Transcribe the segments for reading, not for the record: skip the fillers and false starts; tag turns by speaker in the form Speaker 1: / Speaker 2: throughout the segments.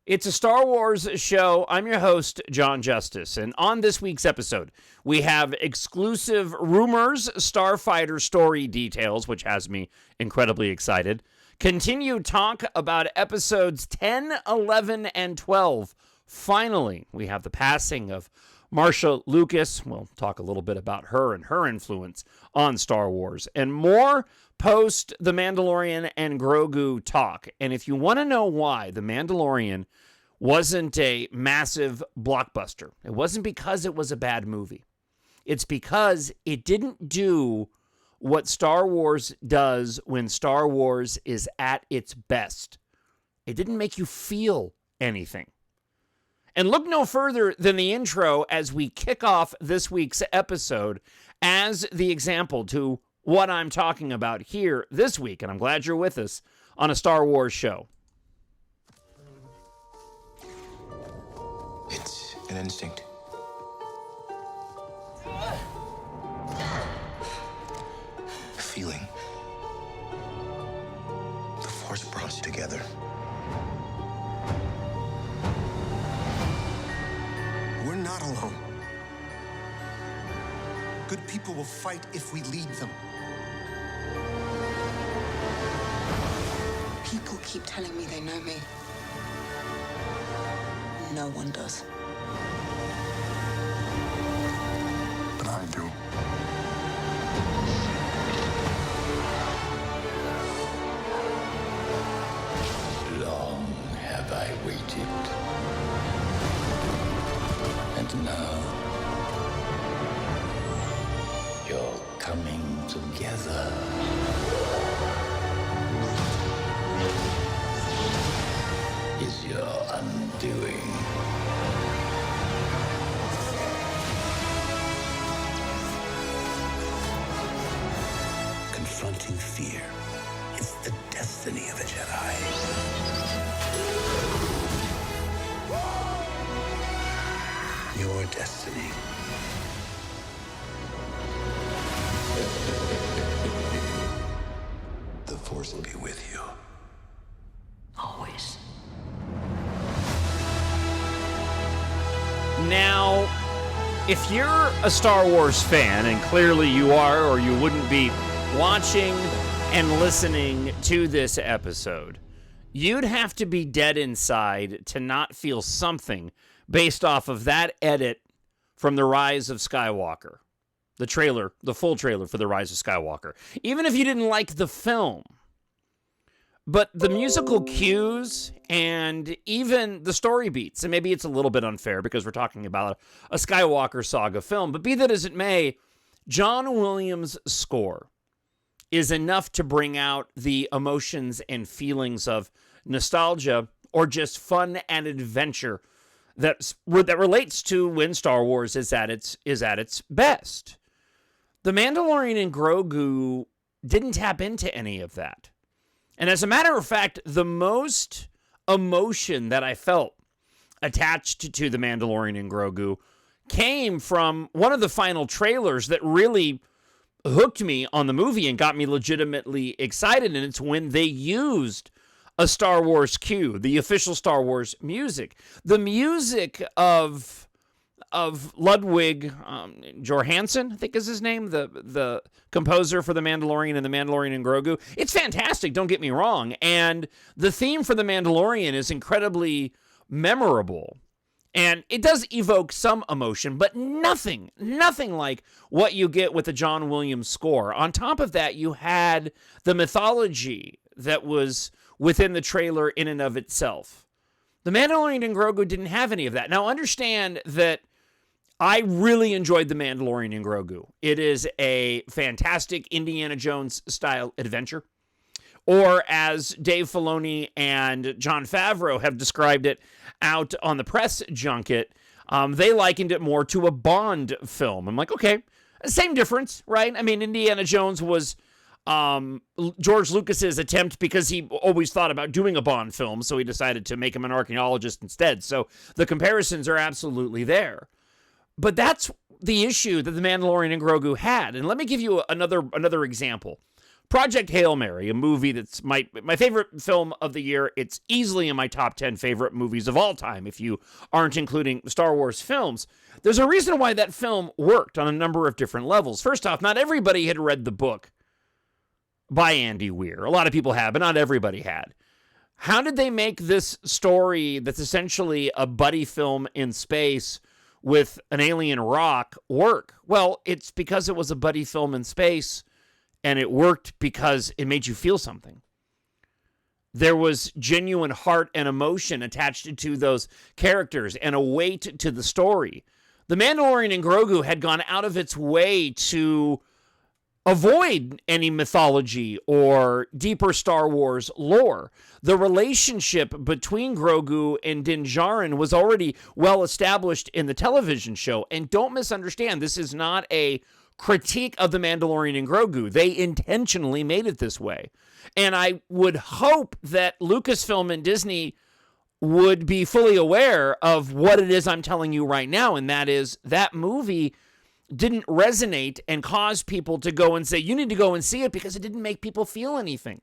Speaker 1: It's a Star Wars show. I'm your host, Jon Justice, and on this week's episode, we have exclusive rumors, Starfighter Story details, which has me incredibly excited. Continue talk about episodes 10, 11, and 12. Finally, we have the passing of Marsha Lucas. We'll talk a little bit about her and her influence on Star Wars, and more post The Mandalorian and Grogu talk. And if you want to know why The Mandalorian wasn't a massive blockbuster, it wasn't because it was a bad movie. It's because it didn't do what Star Wars does when Star Wars is at its best. It didn't make you feel anything. And look no further than the intro as we kick off this week's episode as the example to what I'm talking about here this week. And I'm glad you're with us on a Star Wars show.
Speaker 2: It's an instinct. A feeling. The Force brought us together. We're not alone. Good people will fight if we lead them.
Speaker 3: People keep telling me they know me. No one does.
Speaker 2: But I do.
Speaker 4: Long have I waited. And now, you're coming together. Is your undoing. Confronting fear is the destiny of a Jedi. Your destiny. The Force will be with you.
Speaker 3: Always.
Speaker 1: Now, if you're a Star Wars fan, and clearly you are, or you wouldn't be watching and listening to this episode, you'd have to be dead inside to not feel something based off of that edit from The Rise of Skywalker. The trailer, the full trailer for The Rise of Skywalker. Even if you didn't like the film, but the musical cues and even the story beats, and maybe it's a little bit unfair because we're talking about a Skywalker saga film, but be that as it may, John Williams' score is enough to bring out the emotions and feelings of nostalgia or just fun and adventure that relates to when Star Wars is at its best. The Mandalorian and Grogu didn't tap into any of that. And as a matter of fact, the most emotion that I felt attached to The Mandalorian and Grogu came from one of the final trailers that really hooked me on the movie and got me legitimately excited. And it's when they used a Star Wars cue, the official Star Wars music. The music of Ludwig Göransson, I think is his name, the composer for The Mandalorian and The Mandalorian and Grogu. It's fantastic, don't get me wrong. And the theme for The Mandalorian is incredibly memorable. And it does evoke some emotion, but nothing like what you get with the John Williams score. On top of that, you had the mythology that was within the trailer in and of itself. The Mandalorian and Grogu didn't have any of that. Now, understand that I really enjoyed The Mandalorian and Grogu. It is a fantastic Indiana Jones-style adventure. Or as Dave Filoni and Jon Favreau have described it out on the press junket, they likened it more to a Bond film. I'm like, okay, same difference, right? I mean, Indiana Jones was George Lucas's attempt because he always thought about doing a Bond film, so he decided to make him an archaeologist instead. So the comparisons are absolutely there. But that's the issue that The Mandalorian and Grogu had. And let me give you another example. Project Hail Mary, a movie that's my favorite film of the year. It's easily in my top 10 favorite movies of all time, if you aren't including Star Wars films. There's a reason why that film worked on a number of different levels. First off, not everybody had read the book by Andy Weir. A lot of people had, but not everybody had. How did they make this story that's essentially a buddy film in space with an alien rock work? Well, it's because it was a buddy film in space, and it worked because it made you feel something. There was genuine heart and emotion attached to those characters and a weight to the story. The Mandalorian and Grogu had gone out of its way to avoid any mythology or deeper Star Wars lore. The relationship between Grogu and Din Djarin was already well established in the television show. And don't misunderstand, this is not a critique of the Mandalorian and Grogu. They intentionally made it this way. And I would hope that Lucasfilm and Disney would be fully aware of what it is I'm telling you right now, and that is that movie didn't resonate and cause people to go and say, you need to go and see it, because it didn't make people feel anything.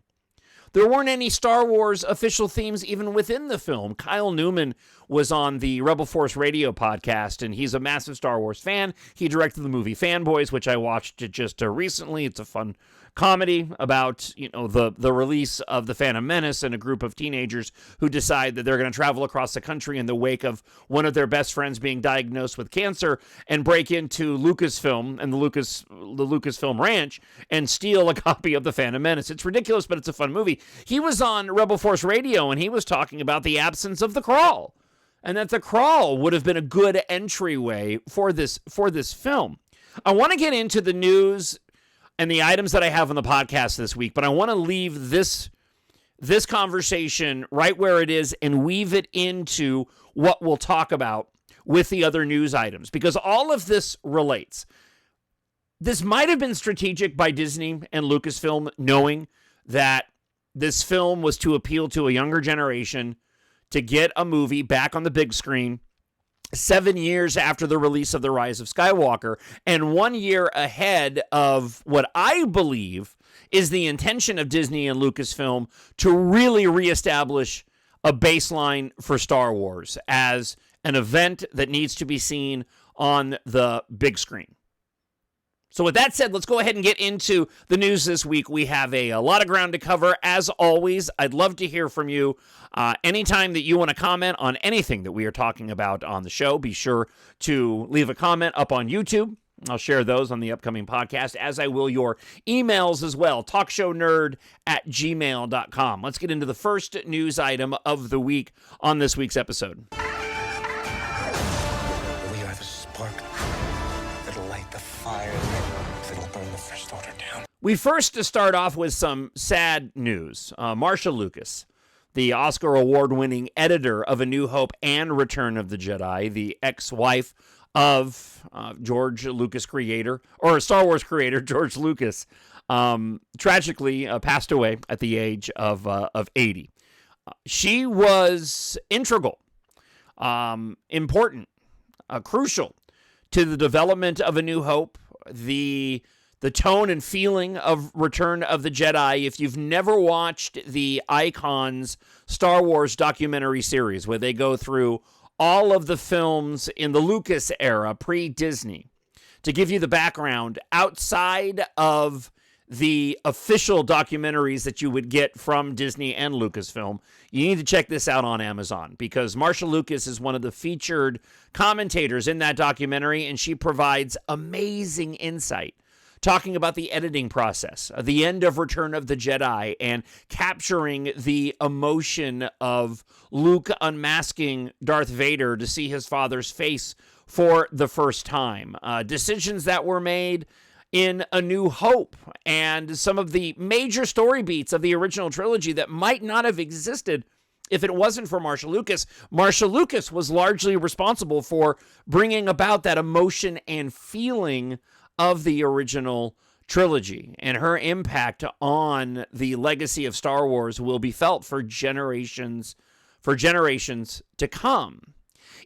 Speaker 1: There weren't any Star Wars official themes even within the film. Kyle Newman was on the Rebel Force Radio podcast, and he's a massive Star Wars fan. He directed the movie Fanboys, which I watched just recently. It's a fun comedy about, the release of The Phantom Menace and a group of teenagers who decide that they're going to travel across the country in the wake of one of their best friends being diagnosed with cancer and break into Lucasfilm and the Lucasfilm Ranch and steal a copy of The Phantom Menace. It's ridiculous, but it's a fun movie. He was on Rebel Force Radio, and he was talking about the absence of the crawl, and that the crawl would have been a good entryway for this film. I want to get into the news and the items that I have on the podcast this week, but I want to leave this conversation right where it is and weave it into what we'll talk about with the other news items, because all of this relates. This might have been strategic by Disney and Lucasfilm, knowing that this film was to appeal to a younger generation, to get a movie back on the big screen 7 years after the release of The Rise of Skywalker, and 1 year ahead of what I believe is the intention of Disney and Lucasfilm to really reestablish a baseline for Star Wars as an event that needs to be seen on the big screen. So with that said, let's go ahead and get into the news this week. We have a lot of ground to cover. As always, I'd love to hear from you. Anytime that you want to comment on anything that we are talking about on the show, be sure to leave a comment up on YouTube. I'll share those on the upcoming podcast, as I will your emails as well, talkshownerd@gmail.com. Let's get into the first news item of the week on this week's episode.
Speaker 4: We are the spark that'll light the fire that'll burn the First Order down.
Speaker 1: We first start off with some sad news. Marsha Lucas, the Oscar award-winning editor of A New Hope and Return of the Jedi, the ex-wife of George Lucas creator, or Star Wars creator George Lucas, tragically passed away at the age of 80. She was integral, important, crucial to the development of A New Hope, the tone and feeling of Return of the Jedi. If you've never watched the Icons Star Wars documentary series, where they go through all of the films in the Lucas era, pre-Disney, to give you the background outside of the official documentaries that you would get from Disney and Lucasfilm, you need to check this out on Amazon, because Marsha Lucas is one of the featured commentators in that documentary, and she provides amazing insight, talking about the editing process, the end of Return of the Jedi, and capturing the emotion of Luke unmasking Darth Vader to see his father's face for the first time. Decisions that were made in A New Hope, and some of the major story beats of the original trilogy that might not have existed if it wasn't for Marsha Lucas. Marsha Lucas was largely responsible for bringing about that emotion and feeling of the original trilogy, and her impact on the legacy of Star Wars will be felt for generations to come.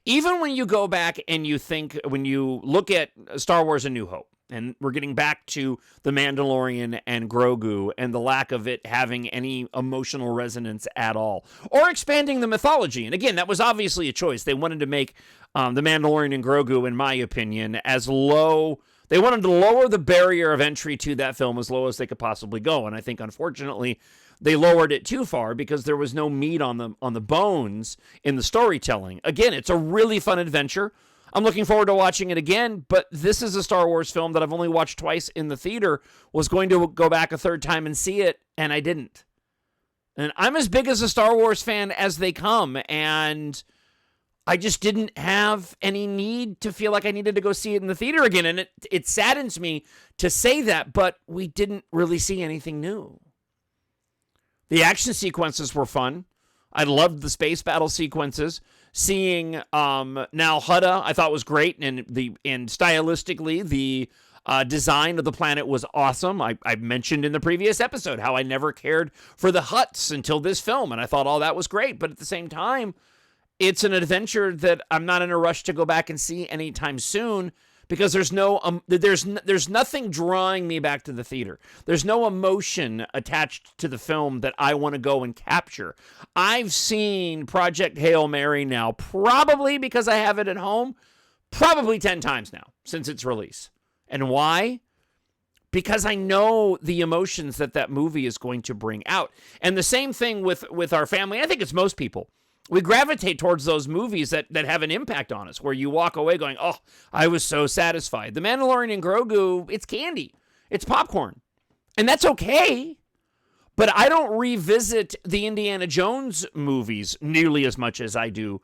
Speaker 1: Even when you go back and you think, when you look at Star Wars A New Hope, And we're getting back to The Mandalorian and Grogu and the lack of it having any emotional resonance at all. Or expanding the mythology. And again, that was obviously a choice. They wanted to make The Mandalorian and Grogu, in my opinion, as low... They wanted to lower the barrier of entry to that film as low as they could possibly go. And I think, unfortunately, they lowered it too far because there was no meat on the bones in the storytelling. Again, it's a really fun adventure. I'm looking forward to watching it again, but this is a Star Wars film that I've only watched twice in the theater, was going to go back a third time and see it, and I didn't. And I'm as big as a Star Wars fan as they come, and I just didn't have any need to feel like I needed to go see it in the theater again. And it saddens me to say that, but we didn't really see anything new. The action sequences were fun. I loved the space battle sequences. Seeing Nal Hutta, I thought was great, and stylistically, the design of the planet was awesome. I mentioned in the previous episode how I never cared for the Hutts until this film, and I thought all that was great. But at the same time, it's an adventure that I'm not in a rush to go back and see anytime soon, because there's nothing drawing me back to the theater. There's no emotion attached to the film that I want to go and capture. I've seen Project Hail Mary now, probably because I have it at home, probably 10 times now since its release. And why? Because I know the emotions that movie is going to bring out. And the same thing with our family. I think it's most people. We gravitate towards those movies that have an impact on us, where you walk away going, oh, I was so satisfied. The Mandalorian and Grogu, it's candy. It's popcorn. And that's okay. But I don't revisit the Indiana Jones movies nearly as much as I do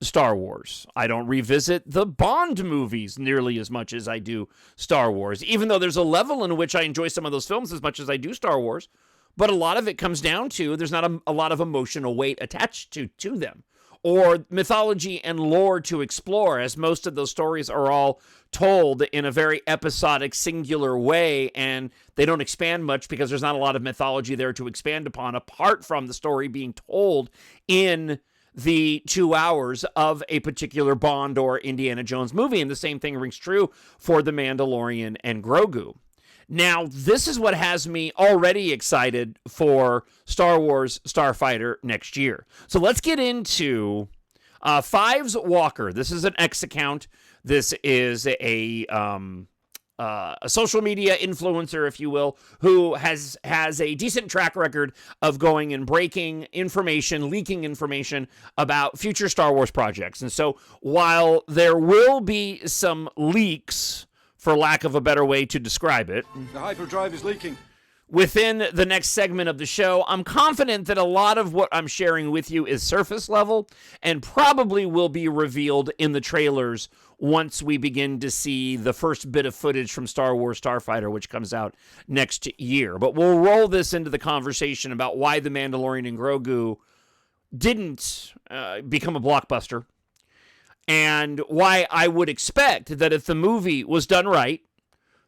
Speaker 1: Star Wars. I don't revisit the Bond movies nearly as much as I do Star Wars, even though there's a level in which I enjoy some of those films as much as I do Star Wars. But a lot of it comes down to there's not a lot of emotional weight attached to them, or mythology and lore to explore, as most of those stories are all told in a very episodic, singular way, and they don't expand much because there's not a lot of mythology there to expand upon, apart from the story being told in the 2 hours of a particular Bond or Indiana Jones movie. And the same thing rings true for The Mandalorian and Grogu. Now, this is what has me already excited for Star Wars Starfighter next year. So let's get into Fives Walker. This is an X account. This is a social media influencer, if you will, who has a decent track record of going and breaking information, leaking information about future Star Wars projects. And so while there will be some leaks, for lack of a better way to describe it,
Speaker 5: the hyperdrive is leaking.
Speaker 1: Within the next segment of the show, I'm confident that a lot of what I'm sharing with you is surface level and probably will be revealed in the trailers once we begin to see the first bit of footage from Star Wars Starfighter, which comes out next year. But we'll roll this into the conversation about why The Mandalorian and Grogu didn't become a blockbuster, and why I would expect that if the movie was done right,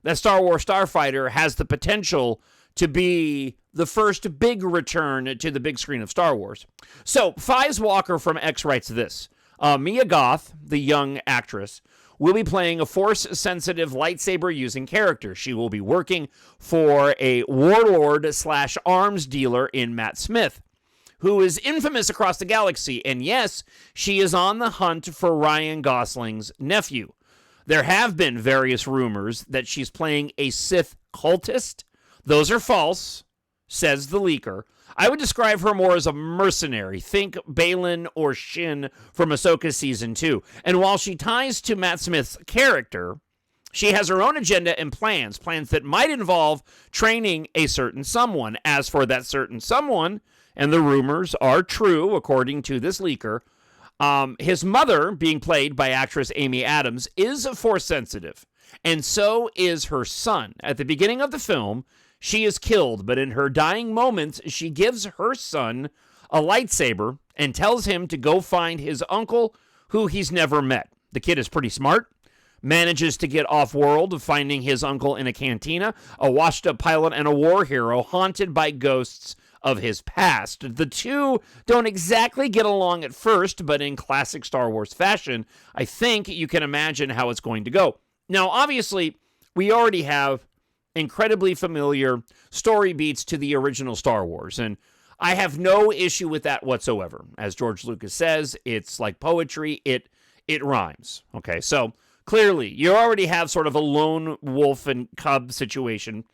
Speaker 1: that Star Wars Starfighter has the potential to be the first big return to the big screen of Star Wars. So, Fives Walker from X writes this. Mia Goth, the young actress, will be playing a Force-sensitive lightsaber-using character. She will be working for a warlord/arms dealer in Matt Smith, who is infamous across the galaxy, and yes, she is on the hunt for Ryan Gosling's nephew. There have been various rumors that she's playing a Sith cultist. Those are false, says the leaker. I would describe her more as a mercenary. Think Balin or Shin from Ahsoka Season 2. And while she ties to Matt Smith's character, she has her own agenda and plans that might involve training a certain someone. As for that certain someone, and the rumors are true, according to this leaker, his mother, being played by actress Amy Adams, is Force-sensitive, and so is her son. At the beginning of the film, she is killed, but in her dying moments, she gives her son a lightsaber and tells him to go find his uncle, who he's never met. The kid is pretty smart, manages to get off-world, finding his uncle in a cantina, a washed-up pilot and a war hero haunted by ghosts of his past. The two don't exactly get along at first, but in classic Star Wars fashion, I think you can imagine how it's going to go. Now, obviously, we already have incredibly familiar story beats to the original Star Wars, and I have no issue with that whatsoever. As George Lucas says, it's like poetry, it rhymes. Okay, so clearly, you already have sort of a lone wolf and cub situation,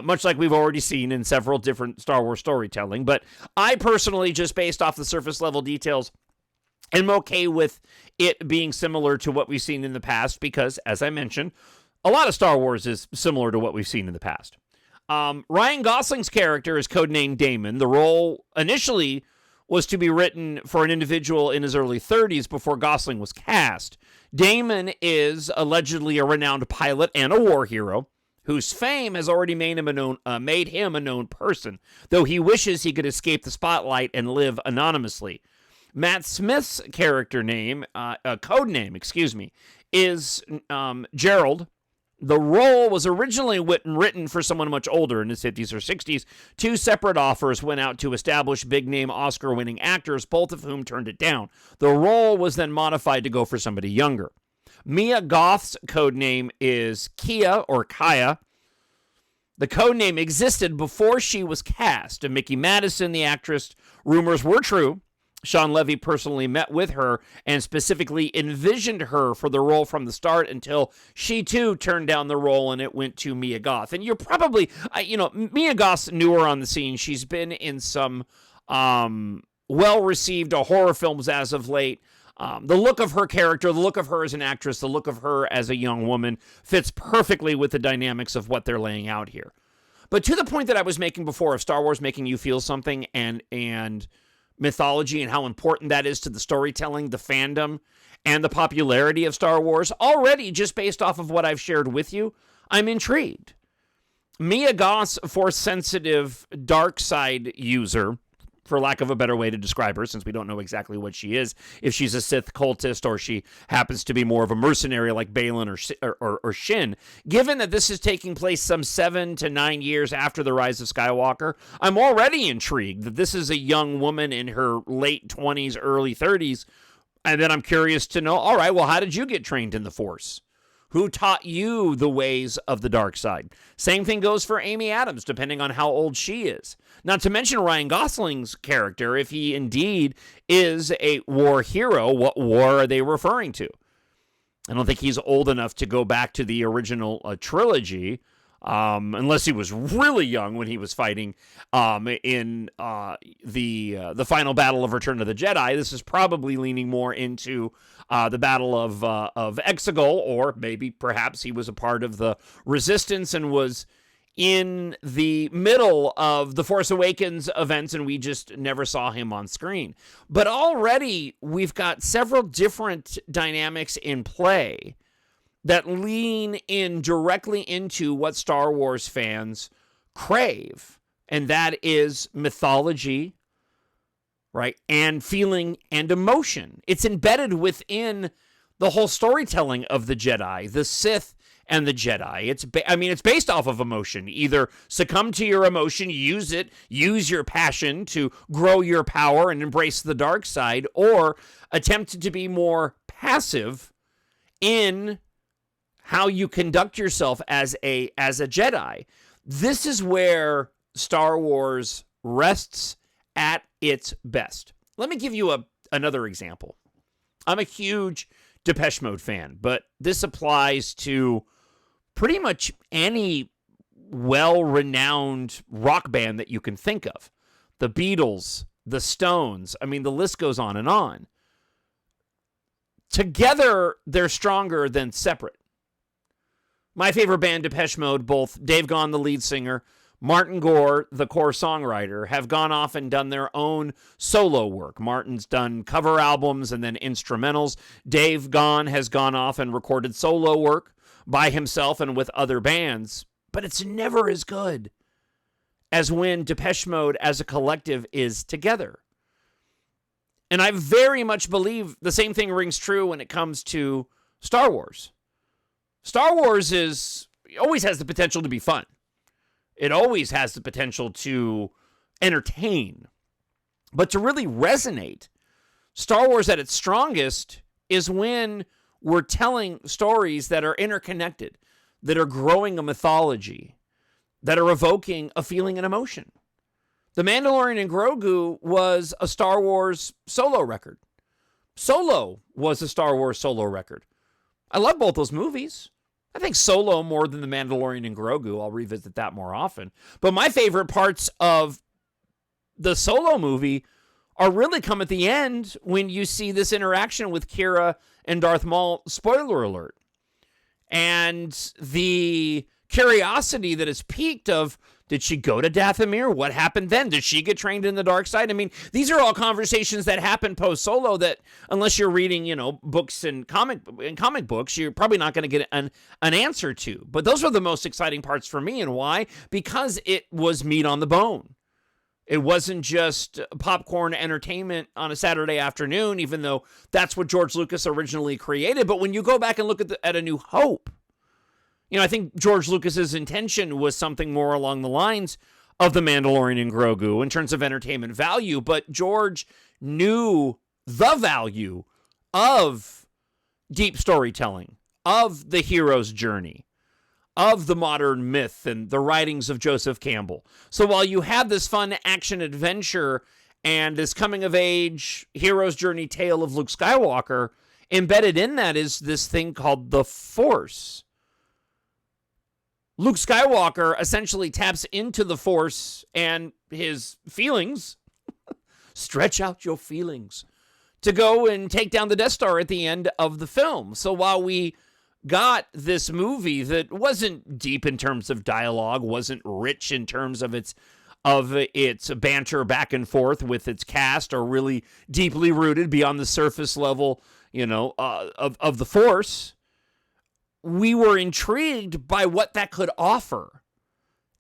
Speaker 1: much like we've already seen in several different Star Wars storytelling, but I personally, just based off the surface level details, am okay with it being similar to what we've seen in the past because, as I mentioned, a lot of Star Wars is similar to what we've seen in the past. Ryan Gosling's character is codenamed Damon. The role initially was to be written for an individual in his early 30s before Gosling was cast. Damon is allegedly a renowned pilot and a war hero whose fame has already made him a known person, though he wishes he could escape the spotlight and live anonymously. Matt Smith's character name, code name, is Gerald. The role was originally written for someone much older, in his 50s or 60s. Two separate offers went out to establish big-name Oscar-winning actors, both of whom turned it down. The role was then modified to go for somebody younger. Mia Goth's codename is Kia or Kaya. The codename existed before she was cast. And Mickey Madison, the actress, rumors were true. Sean Levy personally met with her and specifically envisioned her for the role from the start until she too turned down the role and it went to Mia Goth. And you're probably, Mia Goth's newer on the scene. She's been in some well-received horror films as of late. The look of her character, the look of her as an actress, the look of her as a young woman fits perfectly with the dynamics of what they're laying out here. But to the point that I was making before of Star Wars making you feel something and mythology and how important that is to the storytelling, the fandom, and the popularity of Star Wars, already just based off of what I've shared with you, I'm intrigued. Mia Goth's Force-sensitive dark side user, for lack of a better way to describe her, since we don't know exactly what she is, if she's a Sith cultist or she happens to be more of a mercenary like Balin or Shin. Given that this is taking place some 7 to 9 years after the rise of Skywalker, I'm already intrigued that this is a young woman in her late 20s, early 30s, and then I'm curious to know, all right, well, how did you get trained in the Force? Who taught you the ways of the dark side? Same thing goes for Amy Adams, depending on how old she is. Not to mention Ryan Gosling's character, if he indeed is a war hero, what war are they referring to? I don't think he's old enough to go back to the original trilogy, unless he was really young when he was fighting in the final battle of Return of the Jedi. This is probably leaning more into the Battle of Exegol, or maybe perhaps he was a part of the Resistance and was in the middle of the Force Awakens events, and we just never saw him on screen. But already we've got several different dynamics in play that lean in directly into what Star Wars fans crave, and that is mythology, right, and feeling and emotion. It's embedded within the whole storytelling of the Jedi, the Sith, and the Jedi. It's based off of emotion. Either succumb to your emotion, use it, use your passion to grow your power and embrace the dark side, or attempt to be more passive in how you conduct yourself as a Jedi. This is where Star Wars rests at its best. Let me give you another example. I'm a huge Depeche Mode fan, but this applies to pretty much any well-renowned rock band that you can think of. The Beatles, the Stones, the list goes on and on. Together, they're stronger than separate. My favorite band, Depeche Mode, both Dave Gahan, the lead singer, Martin Gore, the core songwriter, have gone off and done their own solo work. Martin's done cover albums and then instrumentals. Dave Gahan has gone off and recorded solo work by himself and with other bands, but it's never as good as when Depeche Mode as a collective is together. And I very much believe the same thing rings true when it comes to Star Wars. Star Wars always has the potential to be fun. It always has the potential to entertain. But to really resonate, Star Wars at its strongest is when we're telling stories that are interconnected. that are growing a mythology, that are evoking a feeling and emotion. The Mandalorian and Grogu was a Star Wars solo record. Solo was a Star Wars solo record. I love both those movies. I think Solo more than The Mandalorian and Grogu. I'll revisit that more often. But my favorite parts of the Solo movie are really come at the end when you see this interaction with Kira and Darth Maul, spoiler alert. And the curiosity that is piqued of, did she go to Dathomir? What happened then? Did she get trained in the dark side? I mean, these are all conversations that happen post-Solo that, unless you're reading, books and comic books, you're probably not going to get an answer to. But those were the most exciting parts for me. And why? Because it was meat on the bone. It wasn't just popcorn entertainment on a Saturday afternoon, even though that's what George Lucas originally created. But when you go back and look at A New Hope, I think George Lucas's intention was something more along the lines of The Mandalorian and Grogu in terms of entertainment value, but George knew the value of deep storytelling, of the hero's journey, of the modern myth and the writings of Joseph Campbell. So while you have this fun action adventure and this coming-of-age hero's journey tale of Luke Skywalker, embedded in that is this thing called the Force. Luke Skywalker essentially taps into the Force and his feelings, stretch out your feelings, to go and take down the Death Star at the end of the film. So while we got this movie that wasn't deep in terms of dialogue, wasn't rich in terms of its banter back and forth with its cast, or really deeply rooted beyond the surface level, of the Force, we were intrigued by what that could offer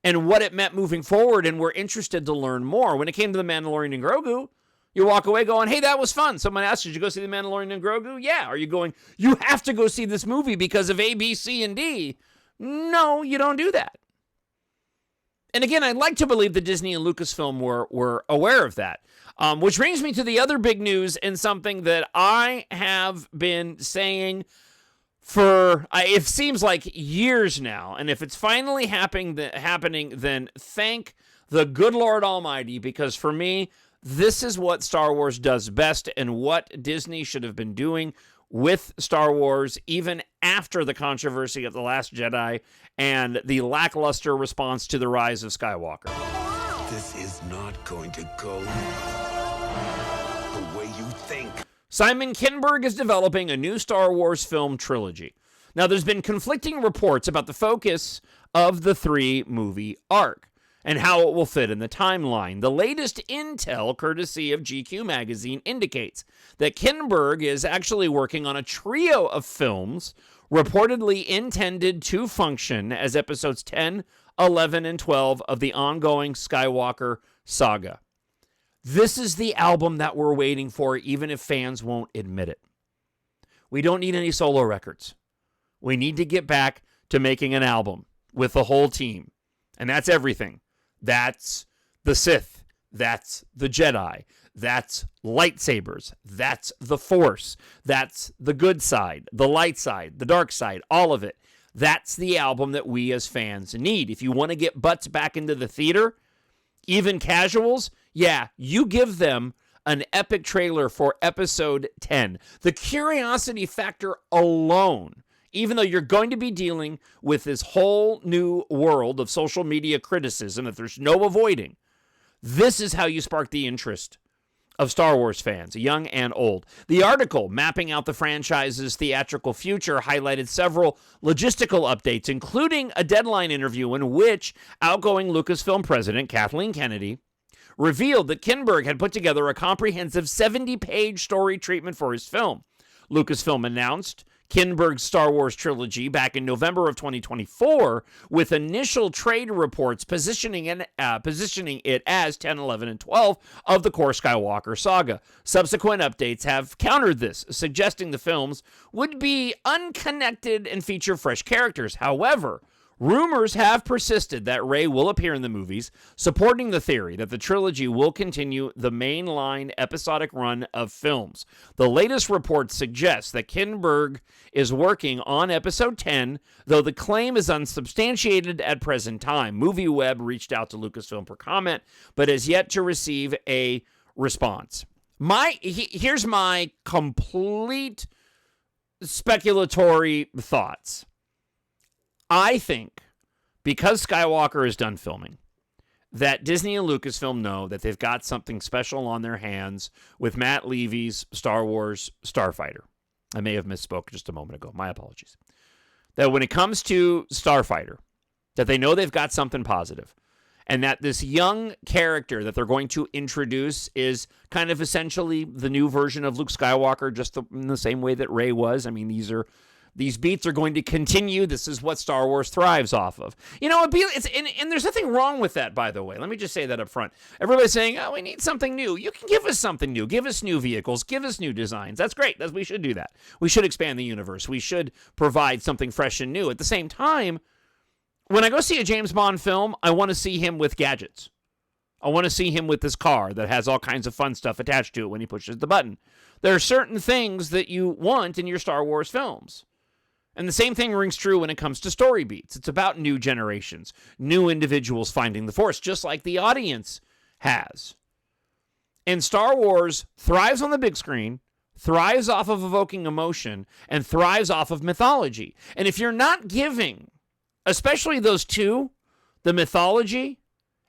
Speaker 1: and what it meant moving forward, and we're interested to learn more. When it came to The Mandalorian and Grogu, you walk away going, hey, that was fun. Someone asked, did you go see The Mandalorian and Grogu? Yeah. Are you going, you have to go see this movie because of A, B, C, and D? No, you don't do that. And again, I'd like to believe that Disney and Lucasfilm were aware of that. Which brings me to the other big news, and something that I have been saying for, it seems like years now. And if it's finally happening, then thank the good Lord Almighty, because for me, this is what Star Wars does best, and what Disney should have been doing with Star Wars even after the controversy of The Last Jedi and the lackluster response to The Rise of Skywalker.
Speaker 2: This is not going to go the way you think.
Speaker 1: Simon Kinberg is developing a new Star Wars film trilogy. Now, there's been conflicting reports about the focus of the 3-movie arc and how it will fit in the timeline. The latest intel, courtesy of GQ magazine, indicates that Kinberg is actually working on a trio of films reportedly intended to function as episodes 10, 11, and 12 of the ongoing Skywalker saga. This is the album that we're waiting for, even if fans won't admit it. We don't need any solo records. We need to get back to making an album with the whole team. And that's everything. That's the Sith. That's the Jedi. That's lightsabers. That's the Force. That's the good side, the light side, the dark side, all of it. That's the album that we as fans need. If you want to get butts back into the theater, even casuals, yeah, you give them an epic trailer for episode 10. The curiosity factor alone, even though you're going to be dealing with this whole new world of social media criticism that there's no avoiding, this is how you spark the interest of Star Wars fans, young and old. The article mapping out the franchise's theatrical future highlighted several logistical updates, including a Deadline interview in which outgoing Lucasfilm president Kathleen Kennedy revealed that Kinberg had put together a comprehensive 70-page story treatment for his film. Lucasfilm announced Kinberg's Star Wars trilogy back in November of 2024, with initial trade reports positioning it as 10, 11, and 12 of the core Skywalker saga. Subsequent updates have countered this, suggesting the films would be unconnected and feature fresh characters. However, Rumors have persisted that Rey will appear in the movies, supporting the theory that the trilogy will continue the mainline episodic run of films. The latest reports suggest that Kinberg is working on episode 10, though the claim is unsubstantiated at present time. MovieWeb reached out to Lucasfilm for comment, but has yet to receive a response. Here's my complete speculatory thoughts. I think, because Skywalker is done filming, that Disney and Lucasfilm know that they've got something special on their hands with Matt Levy's Star Wars Starfighter. I may have misspoke just a moment ago. My apologies. That when it comes to Starfighter, that they know they've got something positive, and that this young character that they're going to introduce is kind of essentially the new version of Luke Skywalker, just in the same way that Rey was. I mean, these beats are going to continue. This is what Star Wars thrives off of. You know, and there's nothing wrong with that, by the way. Let me just say that up front. Everybody's saying, oh, we need something new. You can give us something new. Give us new vehicles. Give us new designs. That's great. We should do that. We should expand the universe. We should provide something fresh and new. At the same time, when I go see a James Bond film, I want to see him with gadgets. I want to see him with this car that has all kinds of fun stuff attached to it when he pushes the button. There are certain things that you want in your Star Wars films. And the same thing rings true when it comes to story beats. It's about new generations, new individuals finding the Force, just like the audience has. And Star Wars thrives on the big screen, thrives off of evoking emotion, and thrives off of mythology. And if you're not giving, especially those two, the mythology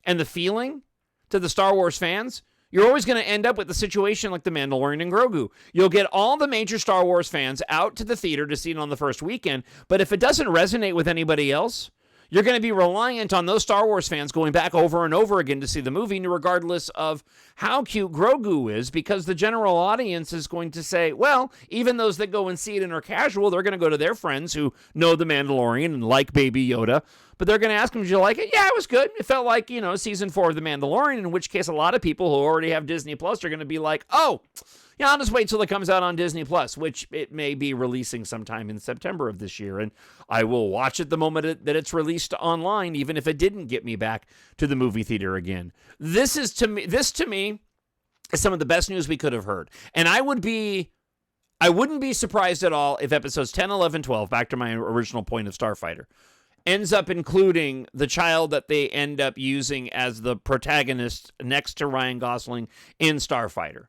Speaker 1: and the feeling to the Star Wars fans, you're always going to end up with a situation like The Mandalorian and Grogu. You'll get all the major Star Wars fans out to the theater to see it on the first weekend, but if it doesn't resonate with anybody else, you're going to be reliant on those Star Wars fans going back over and over again to see the movie, regardless of how cute Grogu is, because the general audience is going to say, well, even those that go and see it and are casual, they're going to go to their friends who know The Mandalorian and like Baby Yoda, but they're going to ask them, did you like it? Yeah, it was good. It felt like, season 4 of The Mandalorian, in which case a lot of people who already have Disney Plus are going to be like, oh, yeah, I'll just wait till it comes out on Disney Plus, which it may be releasing sometime in September of this year, and I will watch it the moment that it's released online, even if it didn't get me back to the movie theater again. This to me is some of the best news we could have heard, and I wouldn't be surprised at all if episodes 10, 11, 12, back to my original point of Starfighter, ends up including the child that they end up using as the protagonist next to Ryan Gosling in Starfighter.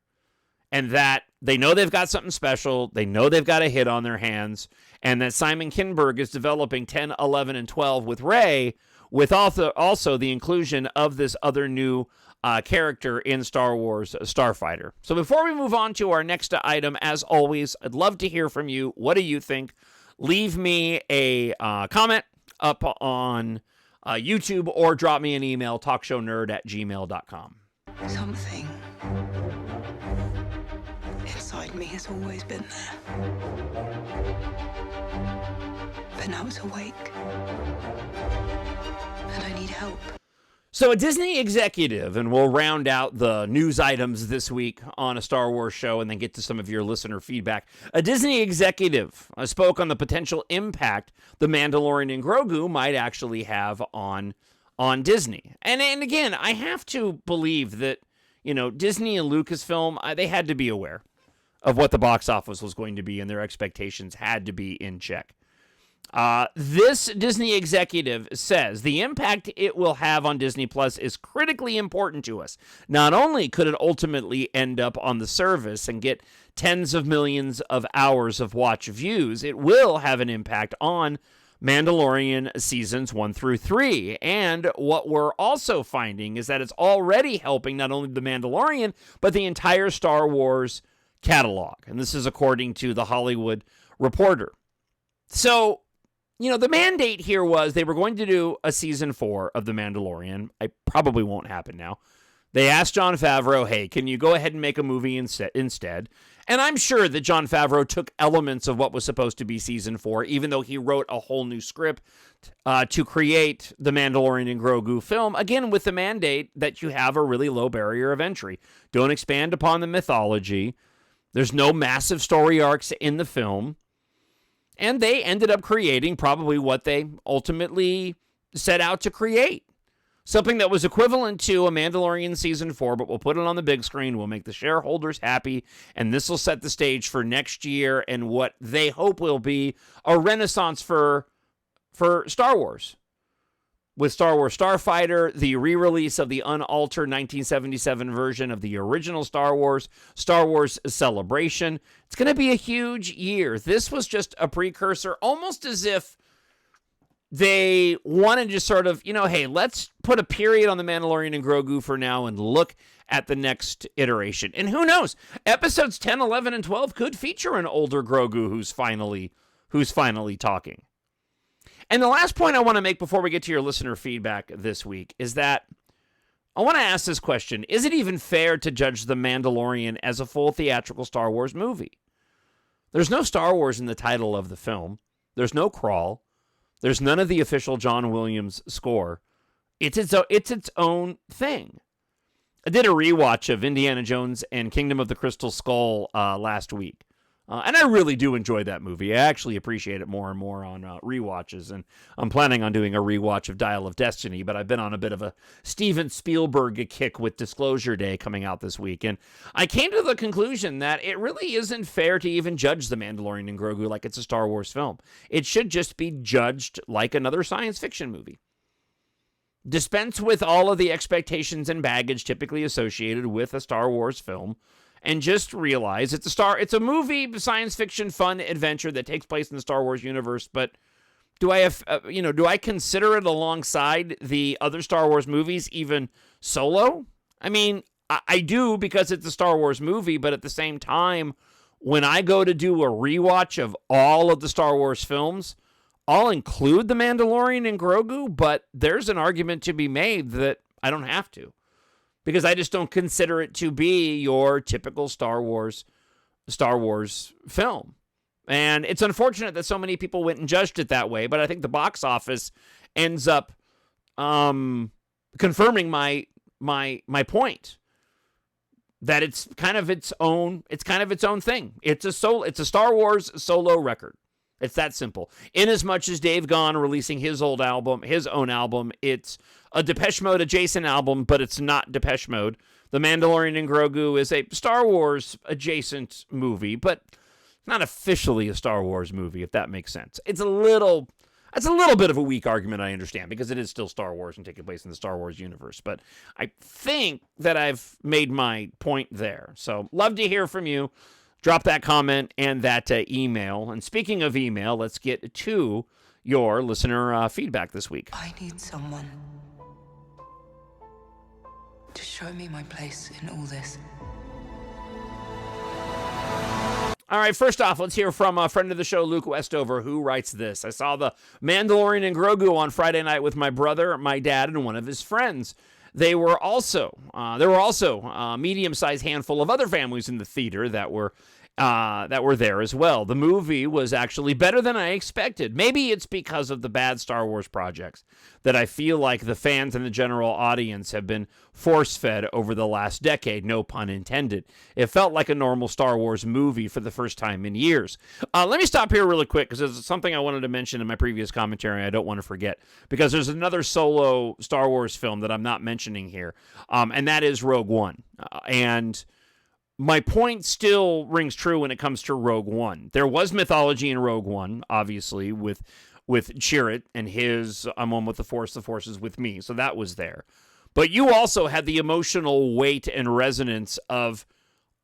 Speaker 1: And that they know they've got something special, they know they've got a hit on their hands, and that Simon Kinberg is developing 10, 11, and 12 with Rey, with also the inclusion of this other new character in Star Wars Starfighter. So before we move on to our next item, as always, I'd love to hear from you. What do you think? Leave me a comment up on YouTube or drop me an email, talkshownerd@gmail.com.
Speaker 3: Something inside me has always been there. But now it's awake. And I need help.
Speaker 1: So a Disney executive, and we'll round out the news items this week on a Star Wars show and then get to some of your listener feedback. A Disney executive spoke on the potential impact The Mandalorian and Grogu might actually have on Disney. And again, I have to believe that, Disney and Lucasfilm, they had to be aware of what the box office was going to be, and their expectations had to be in check. This Disney executive says the impact it will have on Disney Plus is critically important to us. Not only could it ultimately end up on the service and get tens of millions of hours of watch views, it will have an impact on Mandalorian seasons 1 through 3. And what we're also finding is that it's already helping not only The Mandalorian, but the entire Star Wars catalog. And this is according to The Hollywood Reporter. So, the mandate here was they were going to do a season 4 of The Mandalorian. It probably won't happen now. They asked Jon Favreau, hey, can you go ahead and make a movie instead? And I'm sure that Jon Favreau took elements of what was supposed to be season 4, even though he wrote a whole new script to create the Mandalorian and Grogu film, again, with the mandate that you have a really low barrier of entry. Don't expand upon the mythology. There's no massive story arcs in the film. And they ended up creating probably what they ultimately set out to create. Something that was equivalent to a Mandalorian Season 4, but we'll put it on the big screen. We'll make the shareholders happy, and this will set the stage for next year and what they hope will be a renaissance for Star Wars. With Star Wars Starfighter, the re-release of the unaltered 1977 version of the original Star Wars Celebration. It's going to be a huge year. This was just a precursor, almost as if they wanted to sort of, hey, let's put a period on The Mandalorian and Grogu for now and look at the next iteration. And who knows? Episodes 10, 11, and 12 could feature an older Grogu who's finally talking. And the last point I want to make before we get to your listener feedback this week is that I want to ask this question. Is it even fair to judge The Mandalorian as a full theatrical Star Wars movie? There's no Star Wars in the title of the film. There's no crawl. There's none of the official John Williams score. It's its own thing. I did a rewatch of Indiana Jones and Kingdom of the Crystal Skull last week. And I really do enjoy that movie. I actually appreciate it more and more on rewatches. And I'm planning on doing a rewatch of Dial of Destiny, but I've been on a bit of a Steven Spielberg kick with Disclosure Day coming out this week. And I came to the conclusion that it really isn't fair to even judge The Mandalorian and Grogu like it's a Star Wars film. It should just be judged like another science fiction movie. Dispense with all of the expectations and baggage typically associated with a Star Wars film. And just realize it's a movie, science fiction, fun adventure that takes place in the Star Wars universe. But do I consider it alongside the other Star Wars movies even solo? I mean, I do because it's a Star Wars movie. But at the same time, when I go to do a rewatch of all of the Star Wars films, I'll include The Mandalorian and Grogu. But there's an argument to be made that I don't have to, because I just don't consider it to be your typical Star Wars film. And it's unfortunate that so many people went and judged it that way, but I think the box office ends up confirming my point that it's kind of its own thing. It's a Star Wars solo record. It's that simple. In as much as Dave Gahan releasing his own album, it's a Depeche Mode adjacent album, but it's not Depeche Mode. The Mandalorian and Grogu is a Star Wars adjacent movie, but not officially a Star Wars movie, if that makes sense. It's a little bit of a weak argument, I understand, because it is still Star Wars and taking place in the Star Wars universe. But I think that I've made my point there. So love to hear from you. Drop that comment and that email. And speaking of email, let's get to your listener feedback this week.
Speaker 3: I need someone to show me my place in all this.
Speaker 1: All right, first off, let's hear from a friend of the show, Luke Westover, who writes this. I saw The Mandalorian and Grogu on Friday night with my brother, my dad, and one of his friends. There were also a medium-sized handful of other families in the theater that were there as well. The movie was actually better than I expected. Maybe it's because of the bad Star Wars projects that I feel like the fans and the general audience have been force-fed over the last decade, no pun intended. It felt like a normal Star Wars movie for the first time in years. Let me stop here really quick because there's something I wanted to mention in my previous commentary I don't want to forget, because there's another solo Star Wars film that I'm not mentioning here, and that is Rogue One. And my point still rings true when it comes to Rogue One. There was mythology in Rogue One, obviously, with Chirrut and his "I'm one with the Force is with me," so that was there. But you also had the emotional weight and resonance of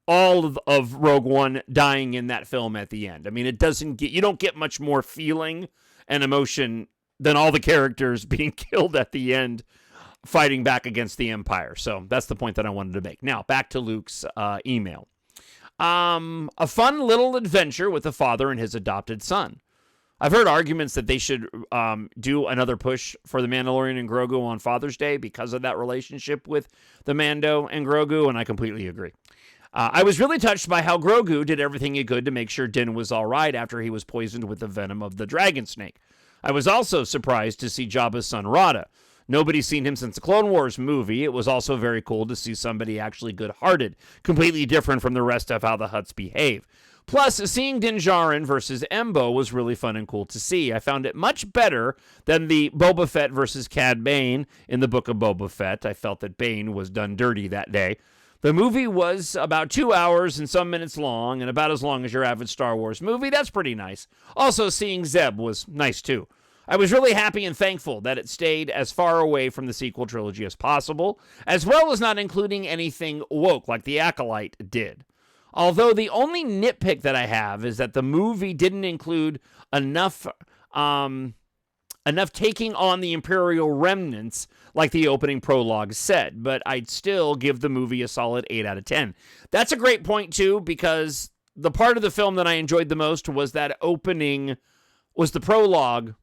Speaker 1: all of Rogue One dying in that film at the end. I mean, you don't get much more feeling and emotion than all the characters being killed at the end, fighting back against the Empire. So that's the point that I wanted to make. Now, back to Luke's email. A fun little adventure with a father and his adopted son. I've heard arguments that they should do another push for The Mandalorian and Grogu on Father's Day because of that relationship with the Mando and Grogu, and I completely agree. I was really touched by how Grogu did everything he could to make sure Din was all right after he was poisoned with the venom of the dragon snake. I was also surprised to see Jabba's son Rada. Nobody's seen him since the Clone Wars movie. It was also very cool to see somebody actually good-hearted, completely different from the rest of how the Hutts behave. Plus, seeing Din Djarin versus Embo was really fun and cool to see. I found it much better than the Boba Fett versus Cad Bane in the Book of Boba Fett. I felt that Bane was done dirty that day. The movie was about 2 hours and some minutes long, and about as long as your average Star Wars movie. That's pretty nice. Also, seeing Zeb was nice too. I was really happy and thankful that it stayed as far away from the sequel trilogy as possible, as well as not including anything woke like The Acolyte did. Although the only nitpick that I have is that the movie didn't include enough taking on the Imperial remnants like the opening prologue said, but I'd still give the movie a solid 8 out of 10. That's a great point too, because the part of the film that I enjoyed the most was that opening, was the prologue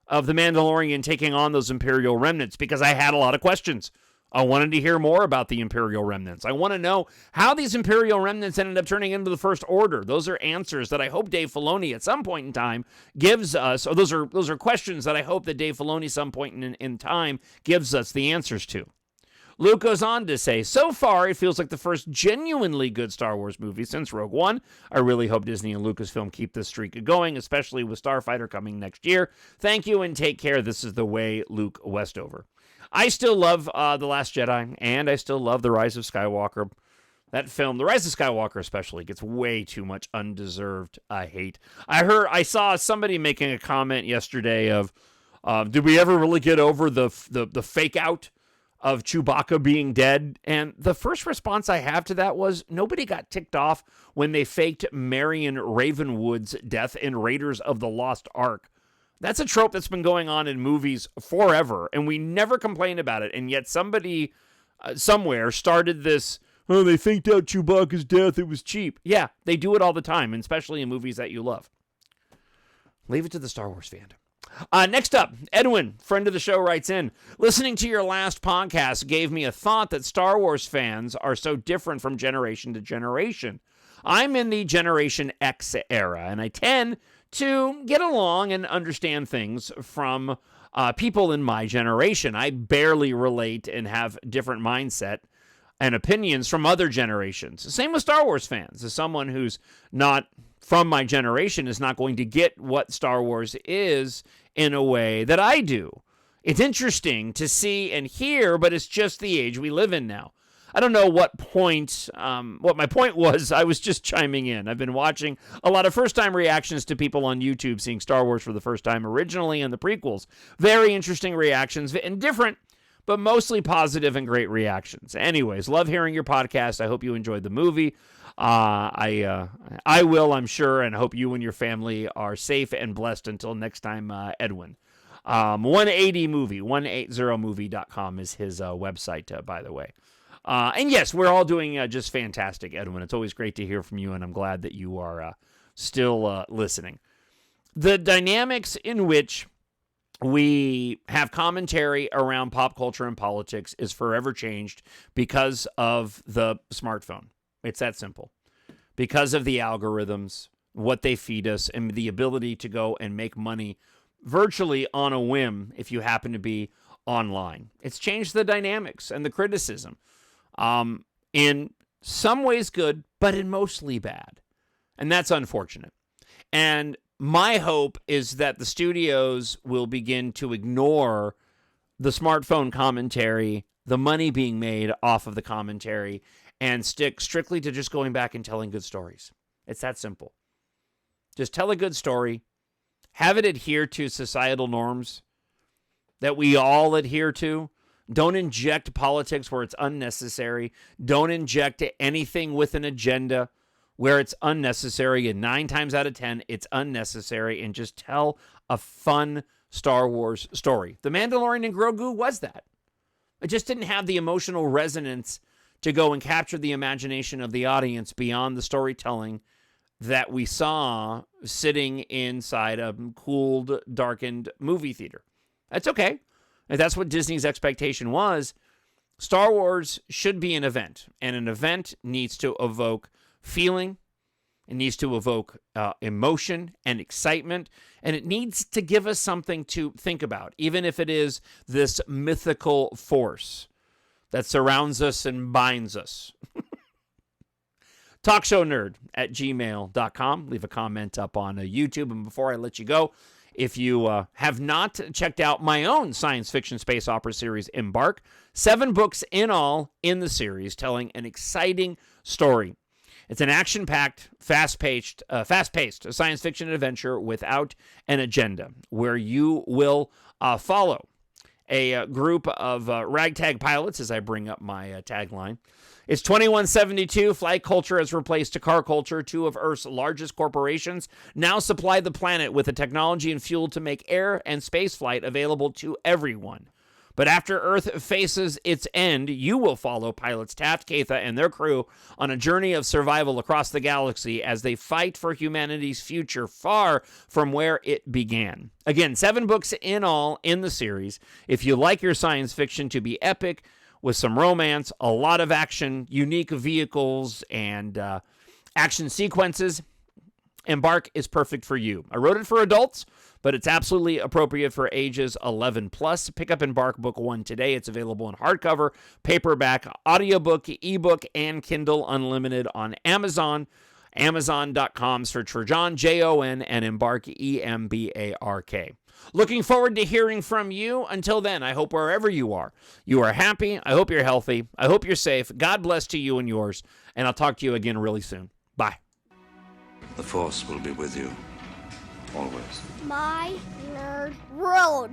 Speaker 1: of the Mandalorian taking on those Imperial remnants, because I had a lot of questions. I wanted to hear more about the Imperial remnants. I want to know how these Imperial remnants ended up turning into the First Order. Those are answers that I hope Dave Filoni at some point in time gives us, or those are questions that I hope that Dave Filoni some point in time gives us the answers to. Luke goes on to say, so far, it feels like the first genuinely good Star Wars movie since Rogue One. I really hope Disney and Lucasfilm keep this streak going, especially with Starfighter coming next year. Thank you and take care. This is the way, Luke Westover. I still love The Last Jedi, and I still love The Rise of Skywalker. That film, The Rise of Skywalker especially, gets way too much undeserved hate. I saw somebody making a comment yesterday of, did we ever really get over the fake out of Chewbacca being dead? And the first response I have to that was, nobody got ticked off when they faked Marion Ravenwood's death in Raiders of the Lost Ark. That's a trope that's been going on in movies forever, and we never complain about it. And yet somebody somewhere started this, oh, they faked out Chewbacca's death, it was cheap. Yeah, they do it all the time, and especially in movies that you love. Leave it to the Star Wars fandom. Next up, Edwin, friend of the show, writes in, listening to your last podcast gave me a thought that Star Wars fans are so different from generation to generation. I'm in the Generation X era, and I tend to get along and understand things from people in my generation. I barely relate and have different mindset and opinions from other generations. Same with Star Wars fans. As someone who's not from my generation is not going to get what Star Wars is in a way that I do. It's interesting to see and hear, but it's just the age we live in now. I don't know what my point was. I was just chiming in. I've been watching a lot of first-time reactions to people on YouTube seeing Star Wars for the first time originally and the prequels. Very interesting reactions and different, but mostly positive and great reactions. Anyways, love hearing your podcast. I hope you enjoyed the movie. I will, I'm sure, and hope you and your family are safe and blessed until next time, Edwin. 180movie, 180movie.com is his website, by the way. And yes, we're all doing just fantastic, Edwin. It's always great to hear from you, and I'm glad that you are still listening. The dynamics in which we have commentary around pop culture and politics is forever changed because of the smartphone. It's that simple. Because of the algorithms, what they feed us, and the ability to go and make money virtually on a whim if you happen to be online. It's changed the dynamics and the criticism. In some ways good, but in mostly bad. And that's unfortunate. And my hope is that the studios will begin to ignore the smartphone commentary, the money being made off of the commentary, and stick strictly to just going back and telling good stories. It's that simple. Just tell a good story. Have it adhere to societal norms that we all adhere to. Don't inject politics where it's unnecessary. Don't inject anything with an agenda where it's unnecessary. And 9 times out of 10, it's unnecessary. And just tell a fun Star Wars story. The Mandalorian and Grogu was that. It just didn't have the emotional resonance to go and capture the imagination of the audience beyond the storytelling that we saw sitting inside a cooled, darkened movie theater. That's okay. If that's what Disney's expectation was, Star Wars should be an event, and an event needs to evoke feeling, it needs to evoke emotion and excitement, and it needs to give us something to think about, even if it is this mythical force that surrounds us and binds us. talkshownerd@gmail.com. Leave a comment up on YouTube. And before I let you go, if you have not checked out my own science fiction space opera series, EMBARK, 7 books in all in the series telling an exciting story. It's an action-packed, fast-paced science fiction adventure without an agenda, where you will follow a group of ragtag pilots, as I bring up my tagline. It's 2172. Flight culture has replaced car culture. 2 of Earth's largest corporations now supply the planet with the technology and fuel to make air and space flight available to everyone. But after Earth faces its end, you will follow pilots Taft, Katha, and their crew on a journey of survival across the galaxy as they fight for humanity's future far from where it began. Again, 7 books in all in the series. If you like your science fiction to be epic, with some romance, a lot of action, unique vehicles, and action sequences, EMBARK is perfect for you. I wrote it for adults, but it's absolutely appropriate for ages 11 plus. Pick up EMBARK Book 1 today. It's available in hardcover, paperback, audiobook, ebook, and Kindle Unlimited on Amazon. Amazon.com. Search for Jon, Jon, and EMBARK, EMBARK. Looking forward to hearing from you. Until then, I hope wherever you are happy. I hope you're healthy. I hope you're safe. God bless to you and yours. And I'll talk to you again really soon. Bye.
Speaker 5: The Force will be with you, always.
Speaker 6: My Nerd World.